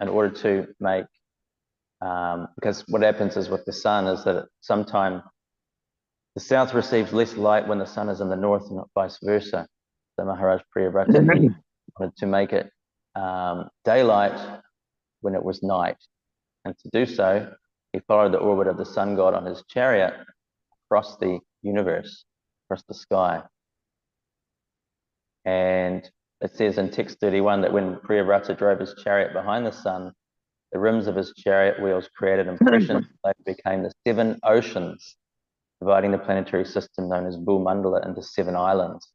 in order to make, because what happens is with the sun is that sometimes the south receives less light when the sun is in the north and not vice versa. So Maharaj Priyavrata wanted to make it daylight when it was night. And to do so, he followed the orbit of the sun god on his chariot across the universe, across the sky. And it says in text 31 that when Priyavrata drove his chariot behind the sun, the rims of his chariot wheels created impressions that became the 7 oceans, dividing the planetary system known as Bhumandala into 7 islands.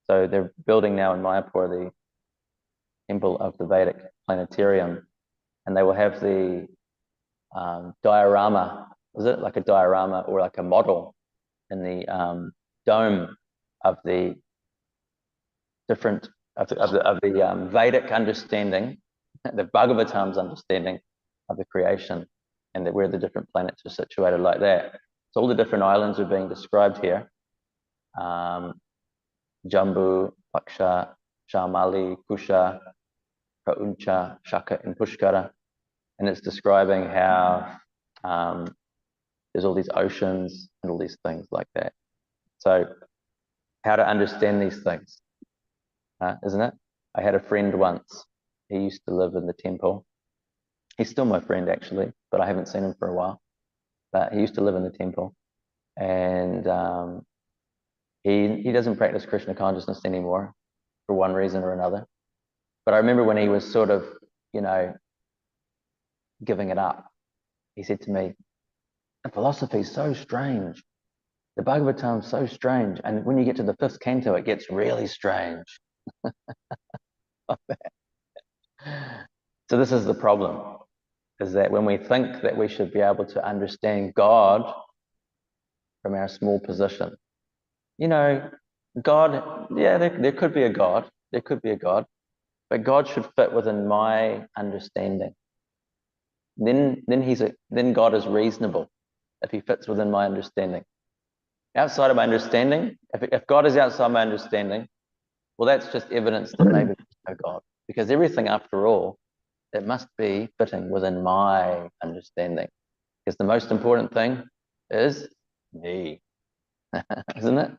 So they're building now in Mayapur the temple of the Vedic planetarium, and they will have the diorama, is it like a diorama or like a model in the dome of the different of the Vedic understanding, the Bhagavatam's understanding of the creation, and where the different planets are situated like that. So all the different islands are being described here. Jambu, Paksha, Shamali, Kusha, Prauncha, Shaka, and Pushkara. And it's describing how there's all these oceans and all these things like that. So how to understand these things, isn't it? I had a friend once. He used to live in the temple. He's still my friend, actually, but I haven't seen him for a while. But he used to live in the temple. And he doesn't practice Krishna consciousness anymore for one reason or another. But I remember when he was sort of, giving it up, he said to me, the philosophy is so strange. The Bhagavatam is so strange. And when you get to the 5th canto, it gets really strange. So this is the problem, is that when we think that we should be able to understand God from our small position, God, yeah, there could be a God. There could be a God. But God should fit within my understanding. Then God is reasonable if he fits within my understanding. Outside of my understanding, if God is outside my understanding, well, that's just evidence that maybe there's no God. Because everything, after all, it must be fitting within my understanding. Because the most important thing is me, isn't it?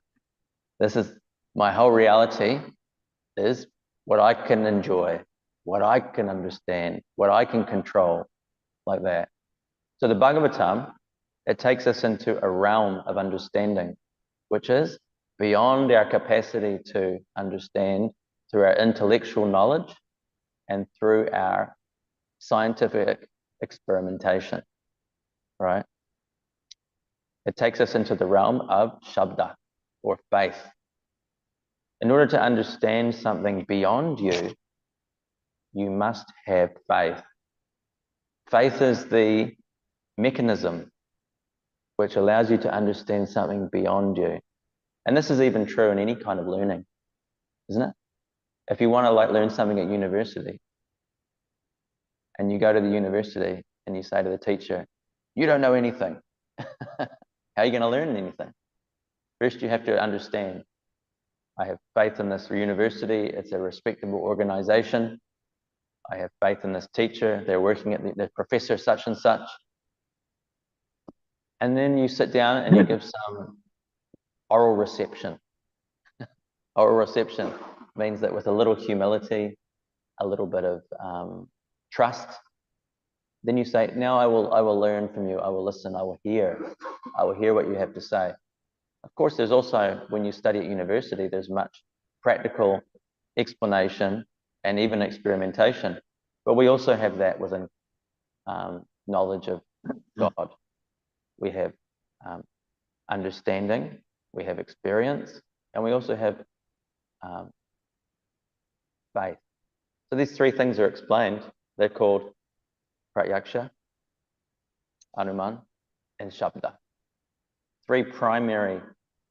This is my whole reality, is what I can enjoy, what I can understand, what I can control, like that. So the Bhagavatam, it takes us into a realm of understanding, which is beyond our capacity to understand through our intellectual knowledge and through our scientific experimentation, right? It takes us into the realm of Shabda, or faith. In order to understand something beyond you, you must have faith. Faith is the mechanism which allows you to understand something beyond you. And this is even true in any kind of learning, isn't it? If you want to learn something at university, and you go to the university and you say to the teacher, you don't know anything. How are you going to learn anything? First, you have to understand, I have faith in this university. It's a respectable organization. I have faith in this teacher. They're working at the professor such and such. And then you sit down and you give some oral reception. Oral reception means that with a little humility, a little bit of trust, then you say, now I will learn from you. I will listen. I will hear what you have to say. Of course, there's also, when you study at university, there's much practical explanation and even experimentation. But we also have that within knowledge of God. We have understanding, we have experience, and we also have faith. So these 3 things are explained. They're called Pratyaksha, Anuman, and Shabda. 3 primary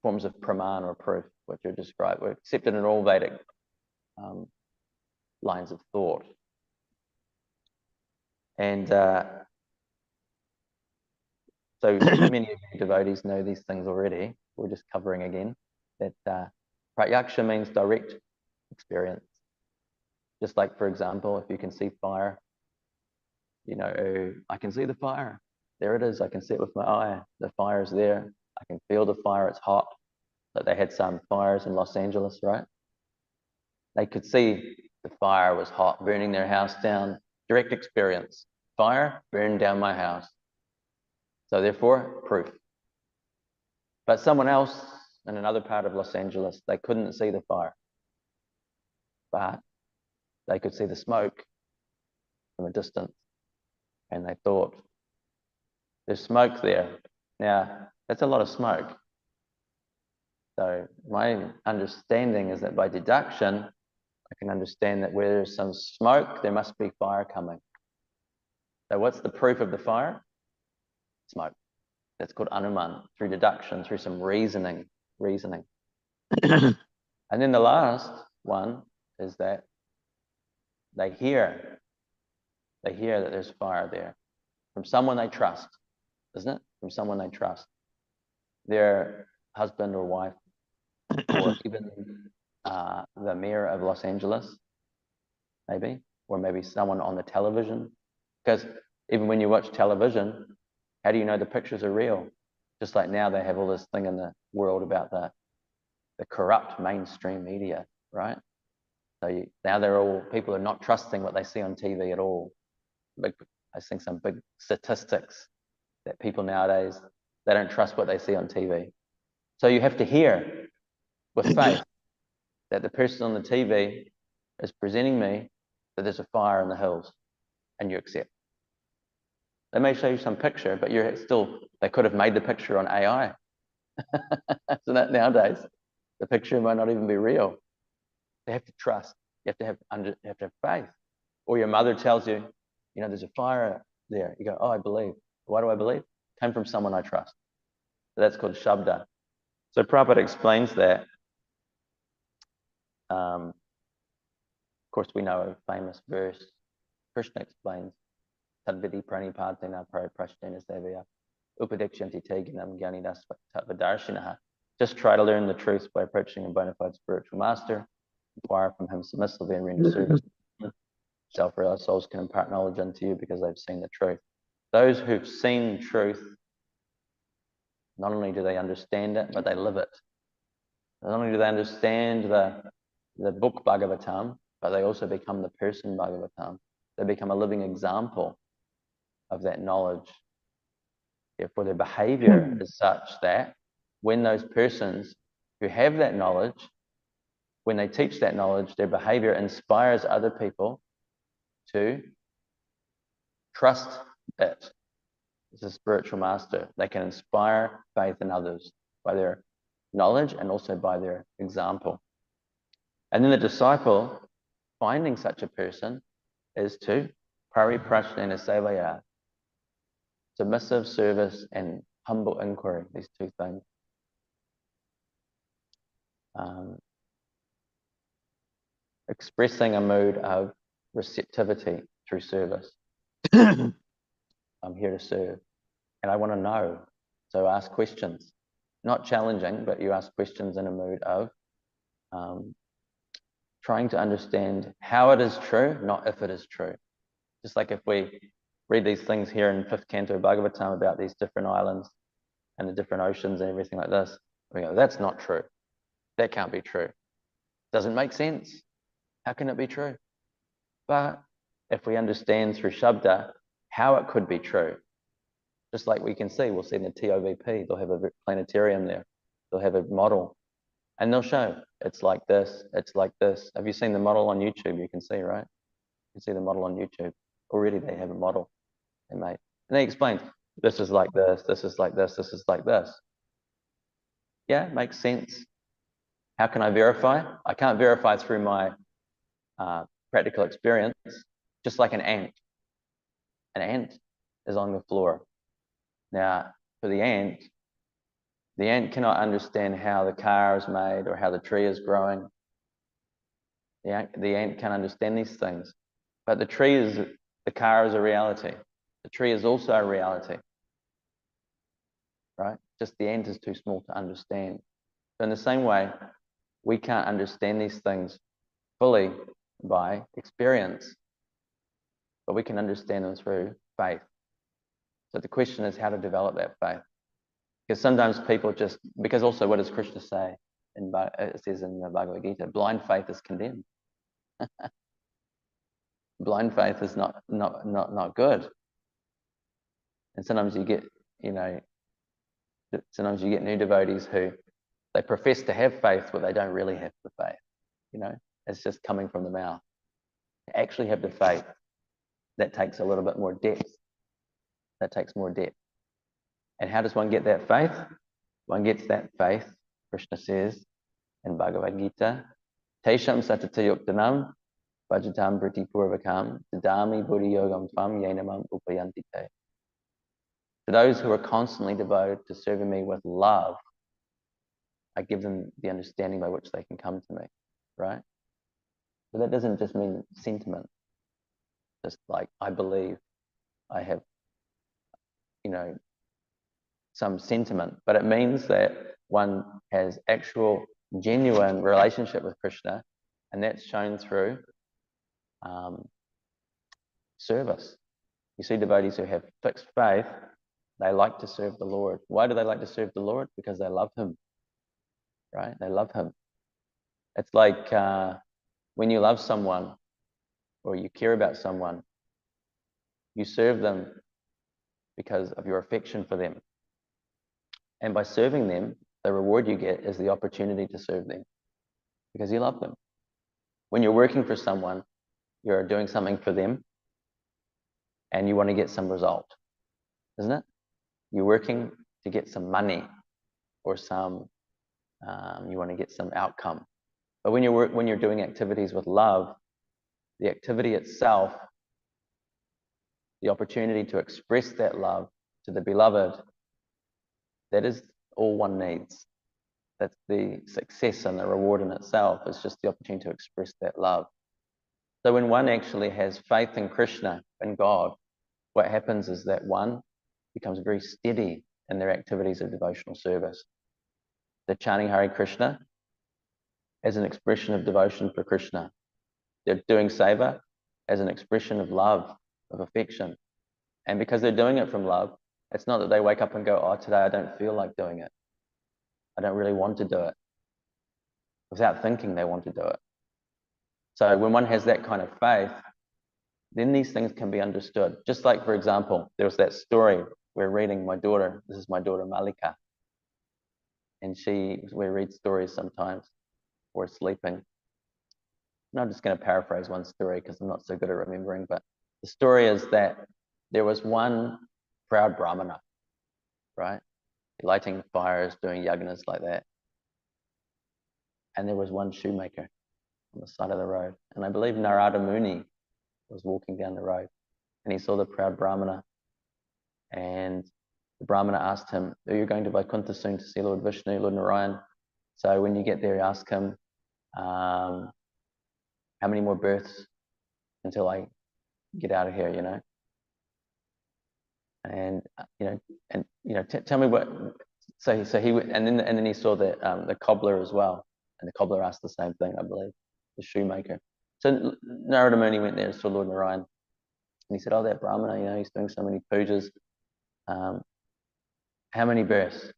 forms of praman or proof, which are described, were accepted in all Vedic lines of thought. And so many of you devotees know these things already. We're just covering again that Pratyaksha means direct experience. Just like, for example, if you can see fire, You know, I can see the fire. There it is. I can see it with my eye. The fire is there. I can feel the fire. It's hot. Like they had some fires in Los Angeles, right? They could see the fire was hot, burning their house down. Direct experience. Fire burned down my house. So therefore, proof. But someone else in another part of Los Angeles, they couldn't see the fire, but they could see the smoke from a distance. And they thought, there's smoke there. Now, that's a lot of smoke. So my understanding is that by deduction, I can understand that where there's some smoke, there must be fire coming. So what's the proof of the fire? Smoke. That's called anuman, through deduction, through some reasoning. And then the last one is that they hear that there's fire there from someone they trust, isn't it? From someone they trust, their husband or wife, or even the mayor of Los Angeles, maybe, or maybe someone on the television. Because even when you watch television, how do you know the pictures are real? Just like now they have all this thing in the world about the corrupt mainstream media, right? So now people are not trusting what they see on TV at all. I think some big statistics that people nowadays, they don't trust what they see on TV. So you have to hear with faith that the person on the TV is presenting me that there's a fire in the hills, and you accept. They may show you some picture, but they could have made the picture on AI. So that nowadays, the picture might not even be real. They have to trust. You have to have faith. Or your mother tells you, there's a fire there. You go, oh, I believe. Why do I believe? It came from someone I trust. So that's called Shabda. So Prabhupada explains that. Of course, we know a famous verse. Krishna explains, Tadvidi pranipatena pariprashtena sevaya upadikshyanti te gnam gyanidas tattvadarshinaha. Just try to learn the truth by approaching a bona fide spiritual master. Inquire from him submissively and render service. Self-realized souls can impart knowledge unto you because they've seen the truth. Those who've seen truth, not only do they understand it, but they live it. Not only do they understand the book Bhagavatam, but they also become the person Bhagavatam. They become a living example of that knowledge. Therefore, their behavior is such that when those persons who have that knowledge, when they teach that knowledge, their behavior inspires other people to trust it. It's a spiritual master. They can inspire faith in others by their knowledge and also by their example. And then the disciple, finding such a person, is to pariprashnena sevaya, submissive service and humble inquiry, these two things. Expressing a mood of receptivity through service. I'm here to serve and I want to know. So ask questions. Not challenging, but you ask questions in a mood of trying to understand how it is true, not if it is true. Just like if we read these things here in 5th Canto Bhagavatam about these different islands and the different oceans and everything like this, we go, that's not true. That can't be true. Doesn't make sense. How can it be true? But if we understand through Shabda how it could be true, just like we'll see in the TOVP, they'll have a planetarium there. They'll have a model and they'll show it's like this, it's like this. Have you seen the model on YouTube? You can see, right? You can see the model on YouTube. Already they have a model they made. And they explain, this is like this, this is like this, this is like this. Yeah, it makes sense. How can I verify? I can't verify through my practical experience, just like an ant. An ant is on the floor. Now, for the ant cannot understand how the car is made or how the tree is growing. The ant can't understand these things. But the car is a reality. The tree is also a reality. Right? Just the ant is too small to understand. So in the same way, we can't understand these things fully by experience. but we can understand them through faith. So the question is how to develop that faith. Because sometimes people just, because also what does Krishna say? It says in the Bhagavad Gita, blind faith is condemned. Blind faith is not good. And sometimes you get, sometimes you get new devotees who they profess to have faith, but they don't really have the faith. It's just coming from the mouth. To actually have the faith, that takes a little bit more depth. That takes more depth. And how does one get that faith? One gets that faith, Krishna says in Bhagavad Gita, Tesham satatayuktanam vajatam briti purvakam dadami buddhi yogam tvam yenamam upayanti te. To those who are constantly devoted to serving me with love, I give them the understanding by which they can come to me, right? But that doesn't just mean sentiment. Just like, I believe, I have, some sentiment, but it means that one has actual, genuine relationship with Krishna, and that's shown through service. You see devotees who have fixed faith, they like to serve the Lord. Why do they like to serve the Lord? Because they love him, right? They love him. It's like when you love someone or you care about someone, you serve them because of your affection for them. And by serving them, the reward you get is the opportunity to serve them because you love them. When you're working for someone, you're doing something for them and you want to get some result, isn't it? You're working to get some money or you want to get some outcome. But when you're doing activities with love, the activity itself, the opportunity to express that love to the beloved, that is all one needs. That's the success and the reward in itself. It's just the opportunity to express that love. So when one actually has faith in Krishna, in God, what happens is that one becomes very steady in their activities of devotional service. They're chanting Hare Krishna as an expression of devotion for Krishna. They're doing seva as an expression of love, of affection. And because they're doing it from love, it's not that they wake up and go, oh, today I don't feel like doing it. I don't really want to do it. Without thinking, they want to do it. So when one has that kind of faith, then these things can be understood. Just like, for example, there was that story we're reading, my daughter, this is my daughter Malika, and we read stories sometimes or sleeping. And I'm just going to paraphrase one story because I'm not so good at remembering, but the story is that there was one proud Brahmana, right? Lighting fires, doing yagnas like that. And there was one shoemaker on the side of the road. And I believe Narada Muni was walking down the road and he saw the proud Brahmana. And the Brahmana asked him, are you going to Vaikuntha soon to see Lord Vishnu, Lord Narayan? So when you get there, ask him, how many more births until I get out of here, And tell me what. So he and then he saw the cobbler as well, and the cobbler asked the same thing, I believe, the shoemaker. So Narada Muni went there and saw Lord Narayan, and he said, "Oh, that Brahmana, he's doing so many pujas. How many births?"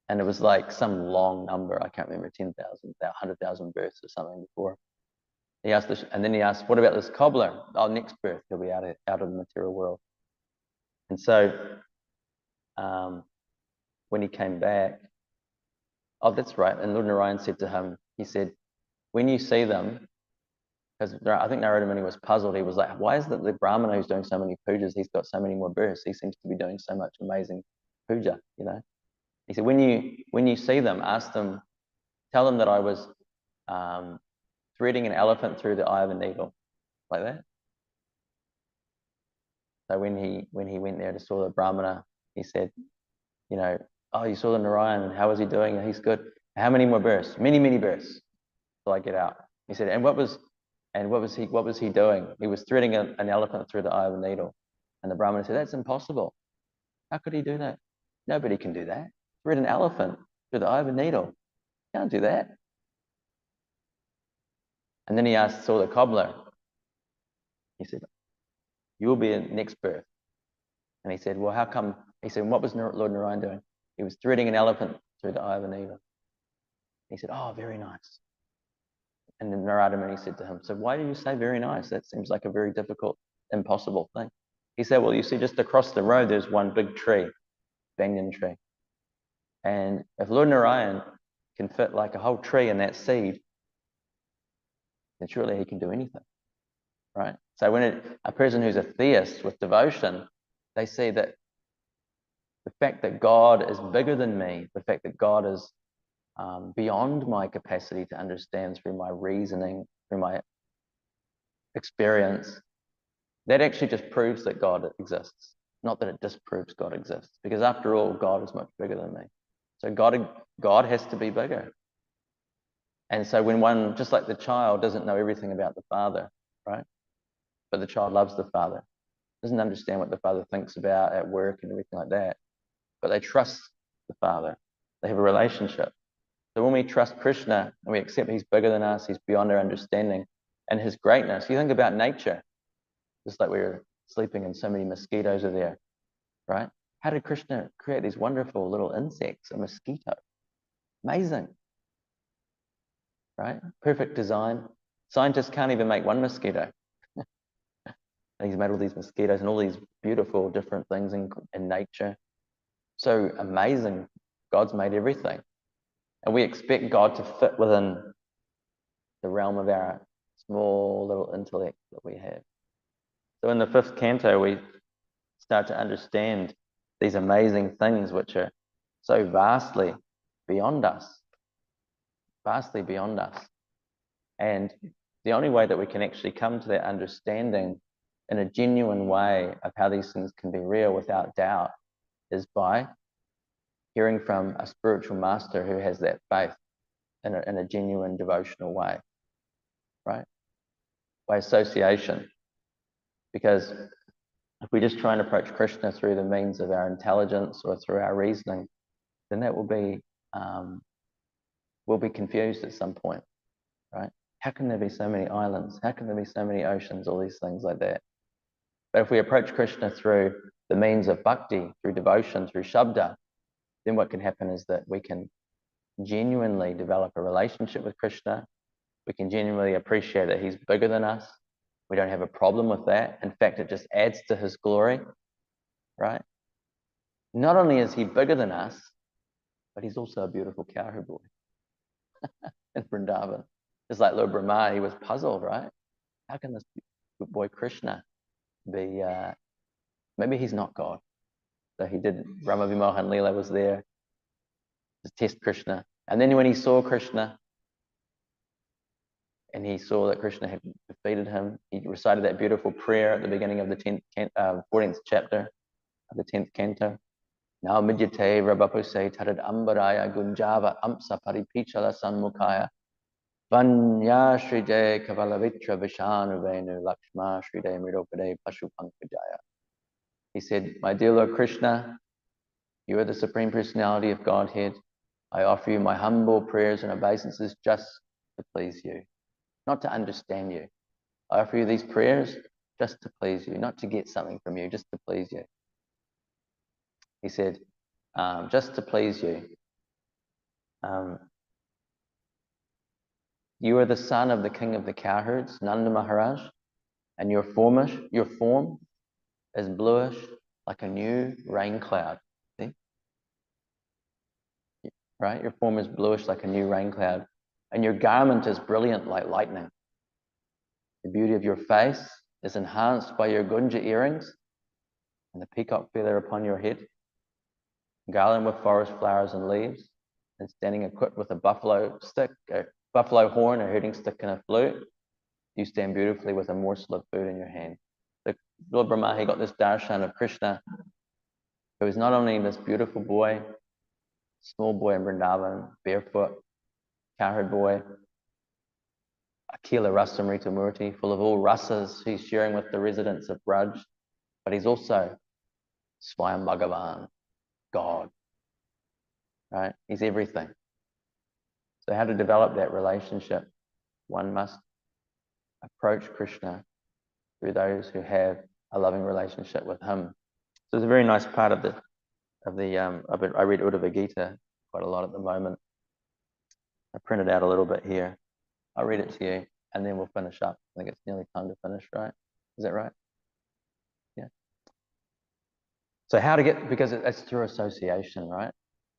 And it was like some long number. I can't remember, 10,000, 100,000 births or something before. He asked and then he asked, "What about this cobbler? Oh, next birth he'll be out of the material world." And so when he came back, oh, that's right. And Lord Narayan said to him, he said, when you see them, because I think Narada Muni was puzzled. He was like, why is it the Brahmana who's doing so many pujas, he's got so many more births? He seems to be doing so much amazing puja, He said, when you see them, ask them, tell them that I was threading an elephant through the eye of a needle, like that. So when he went there to saw the Brahmana, he said, oh, you saw the Narayan, how was he doing? He's good. How many more births? Many, many births till I get out. He said, and what was he doing? He was threading an elephant through the eye of a needle. And the Brahmana said, that's impossible. How could he do that? Nobody can do that. Thread an elephant through the eye of a needle. Can't do that. And then he saw the cobbler. He said, You will be in next birth. And he said, well, how come? He said, what was Lord Narayan doing? He was threading an elephant through the eye of an needle. He said, oh, very nice. And then Narada Muni said to him, so why do you say very nice? That seems like a very difficult, impossible thing. He said, well, you see, just across the road, there's one big tree, banyan tree. And if Lord Narayan can fit like a whole tree in that seed, then surely he can do anything, right? So when a person who's a theist with devotion, they see that the fact that God is bigger than me, the fact that God is beyond my capacity to understand through my reasoning, through my experience, that actually just proves that God exists, not that it disproves God exists. Because after all, God is much bigger than me. So God has to be bigger. And so when one, just like the child doesn't know everything about the father, right? But the child loves the father, doesn't understand what the father thinks about at work and everything like that, but they trust the father. They have a relationship. So when we trust Krishna and we accept he's bigger than us, he's beyond our understanding, and his greatness, you think about nature, just like we were sleeping and so many mosquitoes are there, right? How did Krishna create these wonderful little insects, a mosquito? Amazing, right? Perfect design. Scientists can't even make one mosquito. And he's made all these mosquitoes and all these beautiful different things in nature. So amazing. God's made everything. And we expect God to fit within the realm of our small little intellect that we have. So in the 5th canto, we start to understand these amazing things which are so vastly beyond us. Vastly beyond us. And the only way that we can actually come to that understanding in a genuine way of how these things can be real without doubt is by hearing from a spiritual master who has that faith in a genuine devotional way, right? By association. Because if we just try and approach Krishna through the means of our intelligence or through our reasoning, then that will be we'll be confused at some point, right? How can there be so many islands? How can there be so many oceans? All these things like that. But if we approach Krishna through the means of bhakti, through devotion, through shabda, then what can happen is that we can genuinely develop a relationship with Krishna. We can genuinely appreciate that he's bigger than us. We don't have a problem with that. In fact, it just adds to his glory, right? Not only is he bigger than us, but he's also a beautiful cowherd boy in Vrindavan. Just like Lord Brahma, he was puzzled, right? How can this boy Krishna be, maybe he's not God. So he did, Rama Vimohan Leela was there to test Krishna. And then when he saw Krishna, and he saw that Krishna had defeated him, he recited that beautiful prayer at the beginning of the 14th chapter of the 10th canto. Now midyate rabapuse tarad ambaraya gunjava amsa paripichala sanmukhaya vanya shrije kavalavitra vishanu venu lakshma shride miropade pashupankajaya. He said, my dear Lord Krishna, you are the Supreme Personality of Godhead. I offer you my humble prayers and obeisances just to please you, not to understand you. I offer you these prayers just to please you, not to get something from you, just to please you. He said, just to please you. You are the son of the king of the cowherds, Nanda Maharaj, and your form is bluish like a new rain cloud. See? Right? Your form is bluish like a new rain cloud, and your garment is brilliant like lightning. The beauty of your face is enhanced by your gunja earrings and the peacock feather upon your head, garland with forest flowers and leaves, and standing equipped with a buffalo stick, a buffalo horn, a herding stick, and a flute. You stand beautifully with a morsel of food in your hand. The Lord Brahma, he got this darshan of Krishna, who is not only this beautiful boy, small boy in Vrindavan, barefoot, cowherd boy, Akila Rasamrita Murti, full of all rasas, he's sharing with the residents of Braj, but he's also Swayam Bhagavan, God, right? He's everything. So how to develop that relationship? One must approach Krishna through those who have a loving relationship with him. So it's a very nice part of I read Uddhava Gita quite a lot at the moment. I printed out a little bit here. I'll read it to you and then we'll finish up. I think it's nearly time to finish, right? Is that right? Yeah. So how to get, because it's through association, right?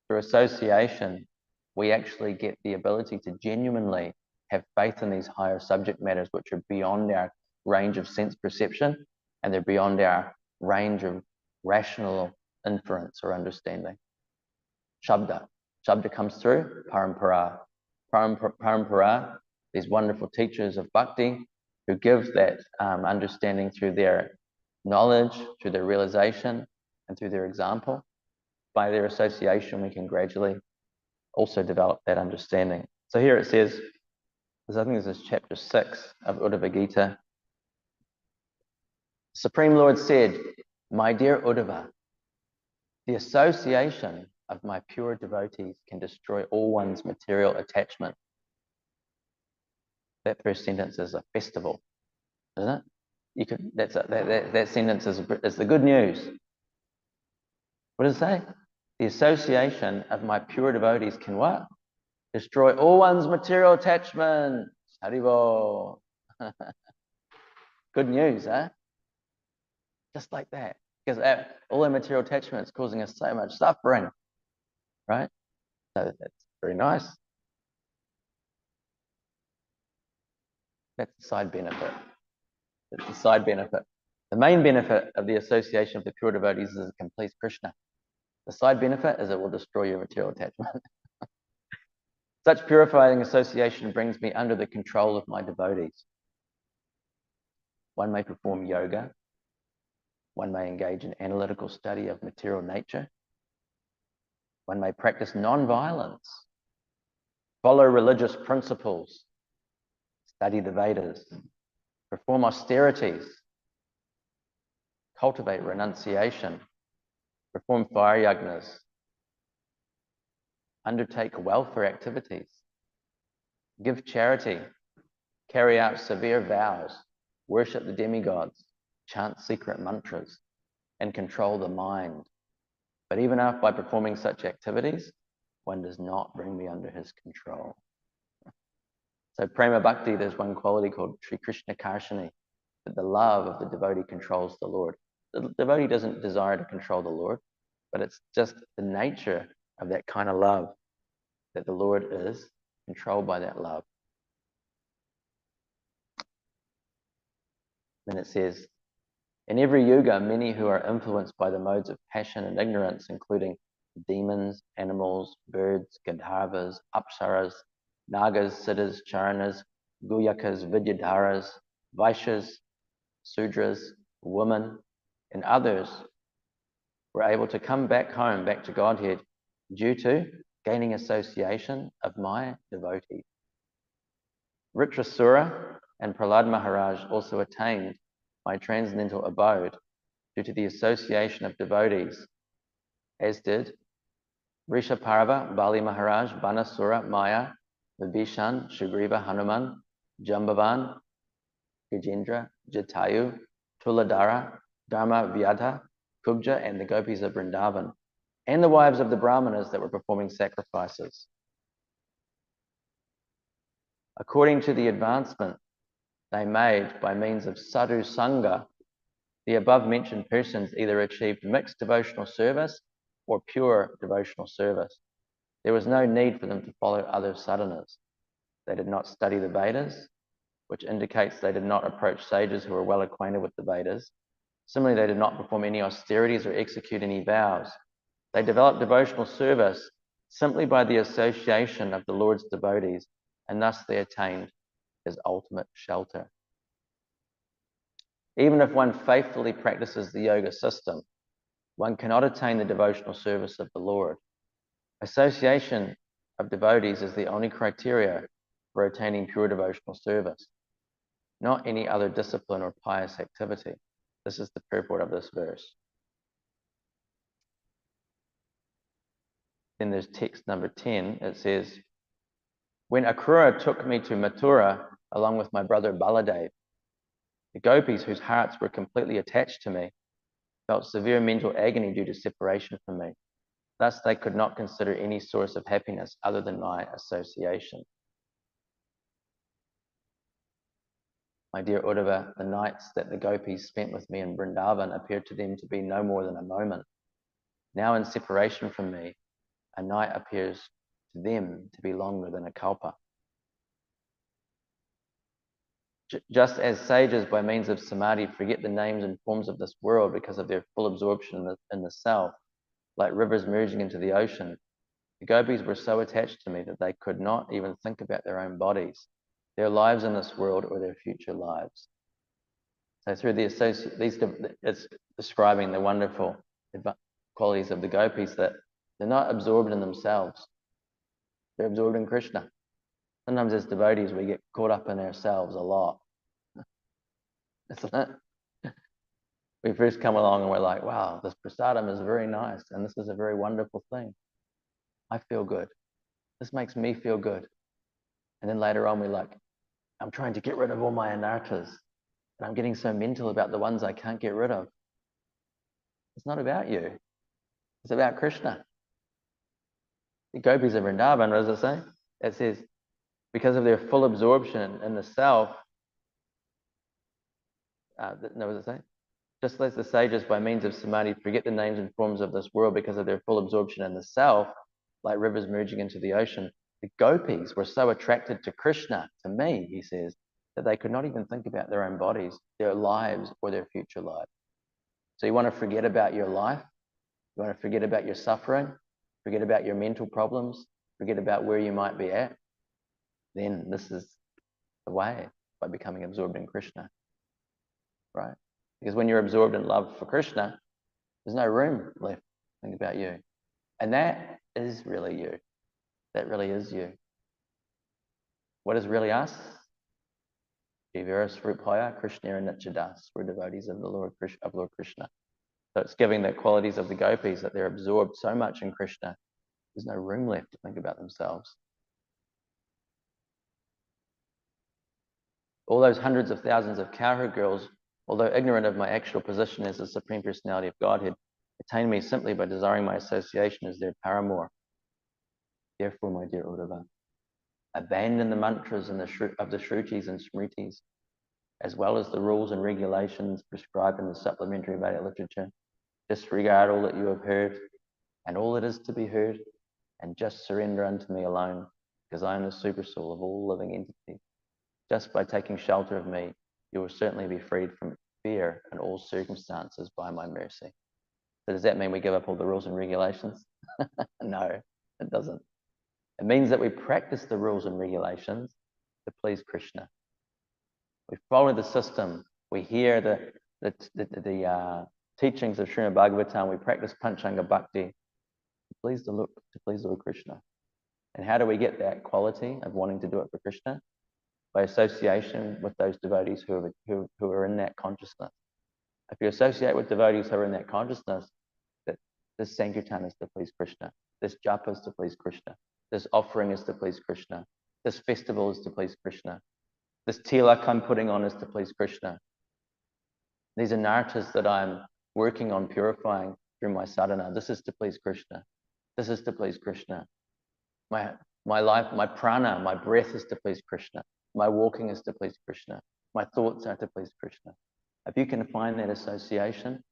Through association, we actually get the ability to genuinely have faith in these higher subject matters, which are beyond our range of sense perception, and they're beyond our range of rational inference or understanding. Shabda. Shabda comes through parampara. Parampara, these wonderful teachers of bhakti who give that understanding through their knowledge, through their realization, and through their example. By their association, we can gradually also develop that understanding. So here it says, I think this is chapter 6 of Uddhava Gita. Supreme Lord said, "My dear Uddhava, the association of my pure devotees can destroy all one's material attachment." That first sentence is a festival, isn't it? You could, that sentence is the good news. What does it say? The association of my pure devotees can what? Destroy all one's material attachment. Haribol. Good news, eh? Just like that. Because all our material attachment is causing us so much suffering, right? So that's very nice. That's the side benefit. That's the side benefit. The main benefit of the association of the pure devotees is it completes Krishna. The side benefit is it will destroy your material attachment. Such purifying association brings me under the control of my devotees. One may perform yoga. One may engage in analytical study of material nature. One may practice non-violence, follow religious principles, study the Vedas, perform austerities, cultivate renunciation, perform fire yagnas, undertake welfare activities, give charity, carry out severe vows, worship the demigods, chant secret mantras, and control the mind. But even if by performing such activities, one does not bring me under his control. So prema bhakti, there's one quality called Sri Krishna Karshani, that the love of the devotee controls the Lord. The devotee doesn't desire to control the Lord, but it's just the nature of that kind of love that the Lord is controlled by that love. Then it says, in every yuga, many who are influenced by the modes of passion and ignorance, including demons, animals, birds, gandharvas, apsaras, nagas, siddhas, charanas, guyakas, vidyadharas, vaishyas, sudras, women, and others were able to come back home, back to Godhead, due to gaining association of my devotees. Ritrasura and Prahlad Maharaj also attained my transcendental abode due to the association of devotees, as did Rishaparva, Bali Maharaj, Banasura, Maya, Vibhishan, Sugriva, Hanuman, Jambavan, Gajendra, Jatayu, Tuladara, Dharma, Vyadha, Kubja, and the gopis of Vrindavan, and the wives of the brahmanas that were performing sacrifices. According to the advancement they made by means of sadhu sangha, the above-mentioned persons either achieved mixed devotional service or pure devotional service. There was no need for them to follow other sadhanas. They did not study the Vedas, which indicates they did not approach sages who were well acquainted with the Vedas. Similarly, they did not perform any austerities or execute any vows. They developed devotional service simply by the association of the Lord's devotees, and thus they attained his ultimate shelter. Even if one faithfully practices the yoga system, one cannot attain the devotional service of the Lord. Association of devotees is the only criteria for attaining pure devotional service, not any other discipline or pious activity. This is the purport of this verse. Then there's text number 10. It says, when Akrura took me to Mathura along with my brother Baladev, The gopis, whose hearts were completely attached to me, felt severe mental agony due to separation from me. Thus, they could not consider any source of happiness other than my association. My dear Uddhava, the nights that the gopis spent with me in Vrindavan appeared to them to be no more than a moment. Now, in separation from me, a night appears to them to be longer than a kalpa. Just as sages, by means of samadhi, forget the names and forms of this world because of their full absorption in the self, like rivers merging into the ocean, the gopis were so attached to me that they could not even think about their own bodies, their lives in this world, or their future lives. So through the it's describing the wonderful qualities of the gopis, that they're not absorbed in themselves. They're absorbed in Krishna. Sometimes as devotees, we get caught up in ourselves a lot. Isn't it? We first come along and we're like, wow, this prasadam is very nice and this is a very wonderful thing. I feel good. This makes me feel good. And then later on, we're like, I'm trying to get rid of all my anarthas, and I'm getting so mental about the ones I can't get rid of. It's not about you. It's about Krishna. The gopis of Vrindavan, what does it say? It says, because of their full absorption in the self, no, what does it say? Just as the sages, by means of samadhi, forget the names and forms of this world because of their full absorption in the self, like rivers merging into the ocean, the gopis were so attracted to Krishna, to me, he says, that they could not even think about their own bodies, their lives, or their future lives. So you want to forget about your life? You want to forget about your suffering? Forget about your mental problems? Forget about where you might be at? Then this is the way, by becoming absorbed in Krishna, right? Because when you're absorbed in love for Krishna, there's no room left to think about you. And that is really you. That really is you. What is really us? Jivara Swarupaya, Krishna and Nityadas. We're devotees of the Lord Krishna. So it's giving the qualities of the gopis, that they're absorbed so much in Krishna, there's no room left to think about themselves. All those hundreds of thousands of cowherd girls, although ignorant of my actual position as the Supreme Personality of Godhead, attain me simply by desiring my association as their paramour. Therefore, my dear Uddhava, abandon the mantras of the Shrutis and Smritis, as well as the rules and regulations prescribed in the supplementary Vedic literature. Disregard all that you have heard and all that is to be heard, and just surrender unto me alone, because I am the supersoul of all living entities. Just by taking shelter of me, you will certainly be freed from fear in all circumstances by my mercy. So does that mean we give up all the rules and regulations? No, it doesn't. It means that we practice the rules and regulations to please Krishna. We follow the system. We hear the teachings of Srimad Bhagavatam. We practice Panchanga Bhakti to please Lord Krishna. And how do we get that quality of wanting to do it for Krishna? By association with those devotees who are in that consciousness. If you associate with devotees who are in that consciousness, that this Sankirtan is to please Krishna, this japa is to please Krishna, this offering is to please Krishna, this festival is to please Krishna, this tilak I'm putting on is to please Krishna. These anarthas that I'm working on purifying through my sadhana, this is to please Krishna. This is to please Krishna. My life, my prana, my breath is to please Krishna. My walking is to please Krishna. My thoughts are to please Krishna. If you can find that association,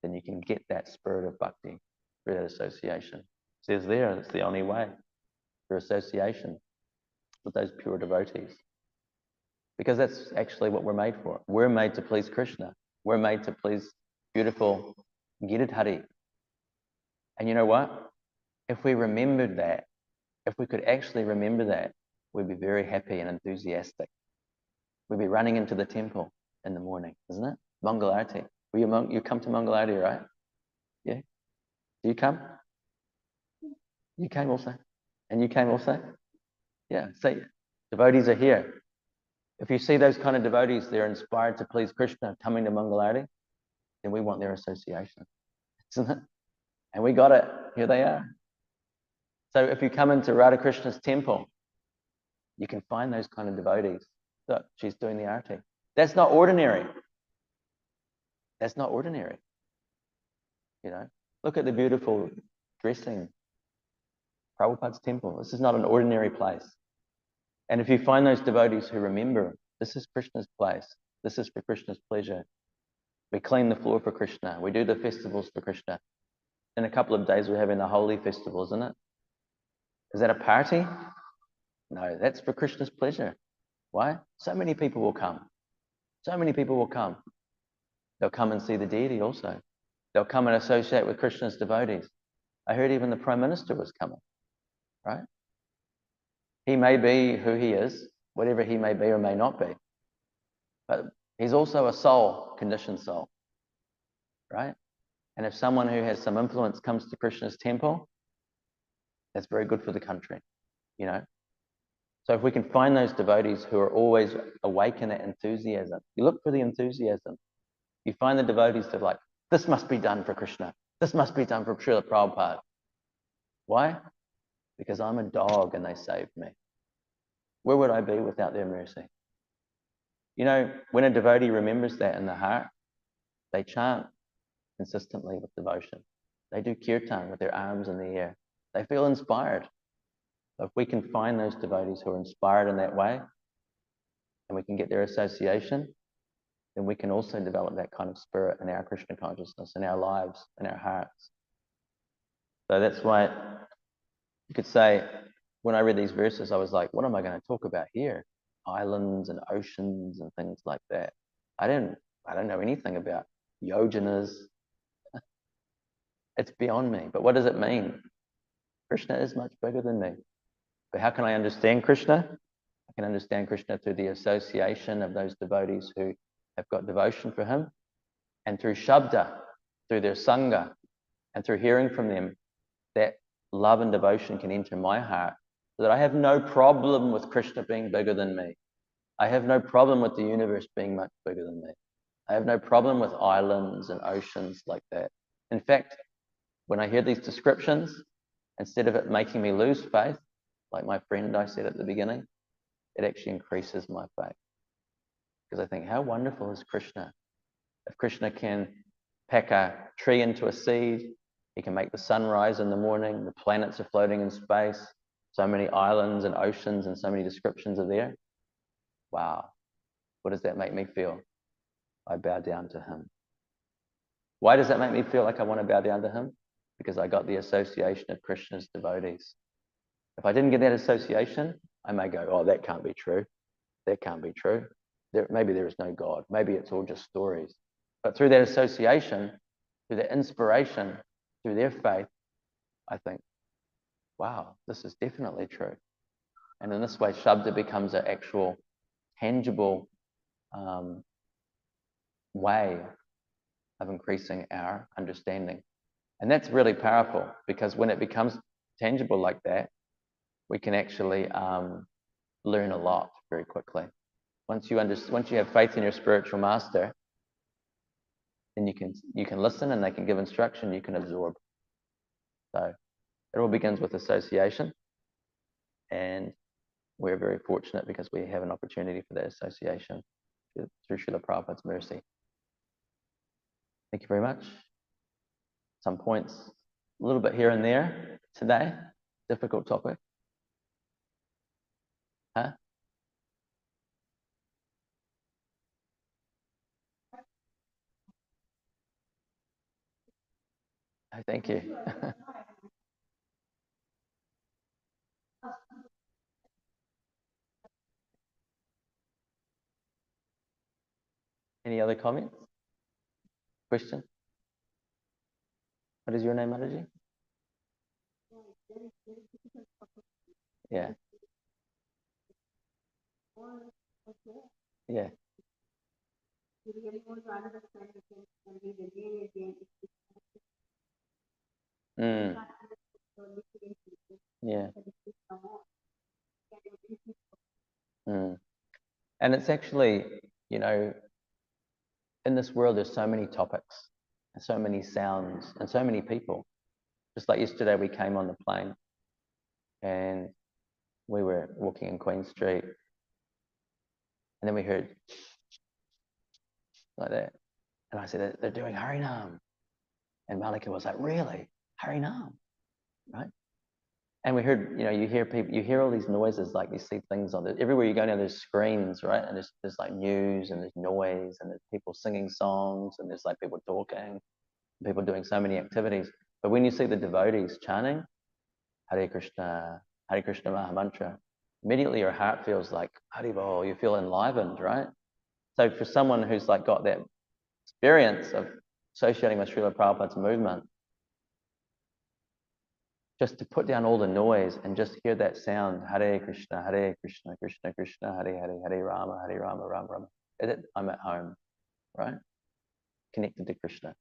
then you can get that spirit of bhakti through that association. It says there, it's the only way, through association with those pure devotees. Because that's actually what we're made for. We're made to please Krishna. We're made to please beautiful Giridhari. And you know what? If we remembered that, if we could actually remember that, we'd be very happy and enthusiastic. We'd be running into the temple in the morning, isn't it? Mangalarti. You come to Mangalarti, right? Yeah. Do you come? You came also. And you came also? Yeah. See, devotees are here. If you see those kind of devotees, they're inspired to please Krishna coming to Mangalarti, then we want their association, isn't it? And we got it. Here they are. So if you come into Radha Krishna's temple, you can find those kind of devotees. Look, she's doing the arati. That's not ordinary. That's not ordinary. You know, look at the beautiful dressing. Prabhupada's temple. This is not an ordinary place. And if you find those devotees who remember, this is Krishna's place. This is for Krishna's pleasure. We clean the floor for Krishna. We do the festivals for Krishna. In a couple of days, we're having the holy festival, isn't it? Is that a party? No, that's for Krishna's pleasure. Why? So many people will come. So many people will come. They'll come and see the deity also. They'll come and associate with Krishna's devotees. I heard even the Prime Minister was coming, right? He may be who he is, whatever he may be or may not be. But he's also a soul, conditioned soul, right? And if someone who has some influence comes to Krishna's temple, that's very good for the country, you know? So if we can find those devotees who are always awake in that enthusiasm, you look for the enthusiasm. You find the devotees that are like, this must be done for Krishna. This must be done for Srila Prabhupada. Why? Because I'm a dog and they saved me. Where would I be without their mercy? You know, when a devotee remembers that in the heart, they chant consistently with devotion. They do kirtan with their arms in the air. They feel inspired. So if we can find those devotees who are inspired in that way, and we can get their association, then we can also develop that kind of spirit in our Krishna consciousness, in our lives, in our hearts. So that's why you could say, when I read these verses, I was like, what am I going to talk about here? Islands and oceans and things like that. I don't know anything about yojanas. It's beyond me. But what does it mean? Krishna is much bigger than me. But how can I understand Krishna? I can understand Krishna through the association of those devotees who have got devotion for him, and through Shabda, through their Sangha, and through hearing from them, that love and devotion can enter my heart, so that I have no problem with Krishna being bigger than me. I have no problem with the universe being much bigger than me. I have no problem with islands and oceans like that. In fact, when I hear these descriptions, instead of it making me lose faith, like my friend I said at the beginning, it actually increases my faith. Because I think, how wonderful is Krishna? If Krishna can pack a tree into a seed, he can make the sun rise in the morning, the planets are floating in space, so many islands and oceans and so many descriptions are there. Wow, what does that make me feel? I bow down to him. Why does that make me feel like I want to bow down to him? Because I got the association of Krishna's devotees. If I didn't get that association, I may go, oh, that can't be true. That can't be true. Maybe there is no God. Maybe it's all just stories. But through that association, through that inspiration, through their faith, I think, wow, this is definitely true. And in this way, Shabda becomes an actual, tangible way of increasing our understanding. And that's really powerful, because when it becomes tangible like that, we can actually learn a lot very quickly. Once you have faith in your spiritual master, then you can listen and they can give instruction, you can absorb. So it all begins with association, and we're very fortunate because we have an opportunity for that association through Srila Prabhupada's mercy. Thank you very much. Some points, a little bit here and there today. Difficult topic. Huh? Oh, thank you. Any other comments? Question? What is your name, Mataji? Yeah. Yeah. Mm. Yeah. Mm. And it's actually, you know, in this world, there's so many topics and so many sounds and so many people. Just like yesterday, we came on the plane and we were walking in Queen Street, and then we heard, like that. And I said, they're doing Harinam. And Malika was like, really? Harinam, right? And we heard, you hear people, you hear all these noises, like you see things on everywhere you go now, there's screens, right? And there's like news and there's noise and there's people singing songs and there's like people talking, people doing so many activities. But when you see the devotees chanting Hare Krishna Maha Mantra, immediately your heart feels like Haribol, you feel enlivened, right? So for someone who's like got that experience of associating with Srila Prabhupada's movement, just to put down all the noise and just hear that sound, Hare Krishna, Krishna Krishna, Hare Rama, Rama Rama. I'm at home, right? Connected to Krishna.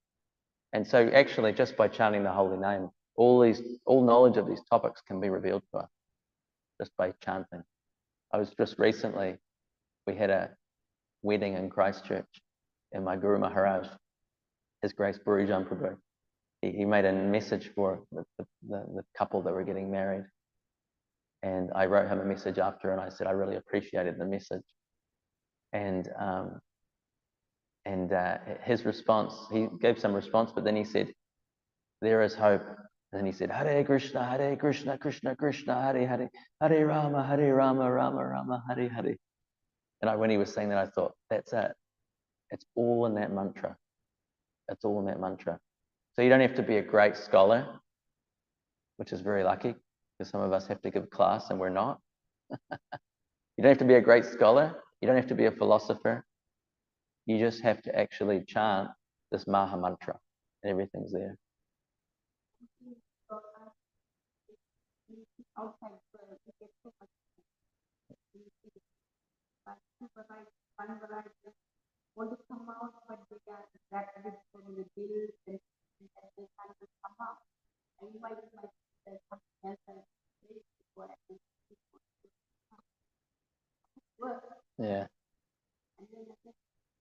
And so actually just by chanting the holy name, all knowledge of these topics can be revealed to us just by chanting. I was just recently, we had a wedding in Christchurch, and my Guru Maharaj, His Grace Burujan Prabhu, he made a message for the couple that were getting married. And I wrote him a message after, and I said I really appreciated the message. And his response, he gave some response, but then he said, there is hope. And then he said, Hare Krishna, Krishna Krishna, Hare Hare, Hare Rama, Rama Rama, Hare Hare. And when he was saying that, I thought, that's it. It's all in that mantra. It's all in that mantra. So you don't have to be a great scholar, which is very lucky, because some of us have to give class and we're not. You don't have to be a great scholar. You don't have to be a philosopher. You just have to actually chant this Maha Mantra, and everything's there. Want to come out, but they are attracted from the bills and they can't come out. And you might say something else work. Yeah. And then I said,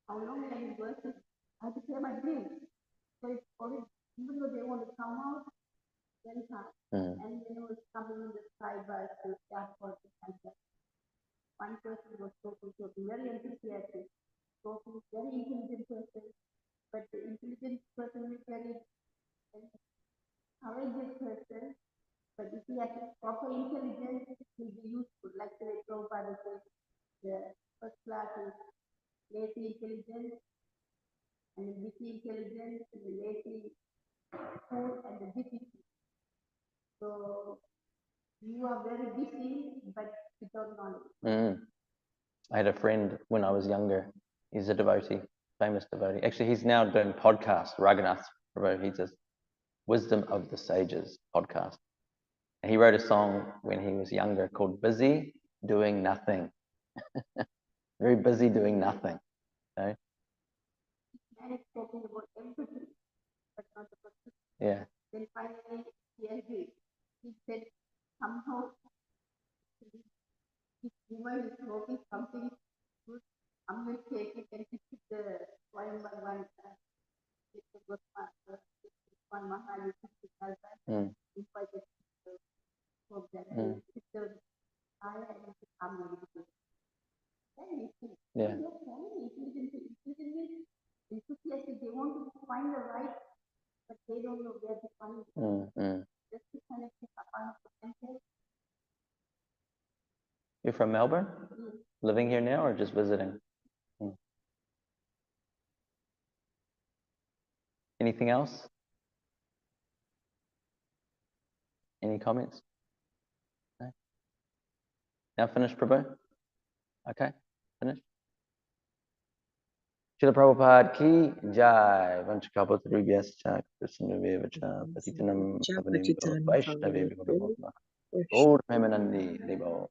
how long are you working? I have to pay my bills. So it's already, even though they want to come out, very hard. And it's coming in the sky by the airport. One person was talking to me, very enthusiastic. Talking, very intelligent person, but the intelligent person is very courageous person. But if he has proper intelligence, it will be useful. Like the Prabhupada says, the first class is lazy intelligence, and the busy intelligence, and the lazy food, and the busy food. So you are very busy, but without knowledge. I had a friend when I was younger. He's a devotee, famous devotee. Actually, he's now doing podcasts. Raghunath Prabhu, he does Wisdom of the Sages podcast. And he wrote a song when he was younger called Busy Doing Nothing. Very busy doing nothing. Okay? And it's talking about empathy, but not the person. Yeah. Then finally, he agreed. He said, somehow, if woman is hoping something good, I'm going to take it and fix it the one by one. One Mahali, if I get from that, yeah. They want to find the right, but they don't know where to find it. Just to connect with the. You're from Melbourne? Living here now or just visiting? Anything else? Any comments? No? Now finished, Prabhu? Okay, finished. Srila Prabhupada ki jai. Vanchakapatarubhyascha Krishnadevacha Patitanam Pavanebhyo Vaishnaveभ्यो Gaur Premanandi Haribo.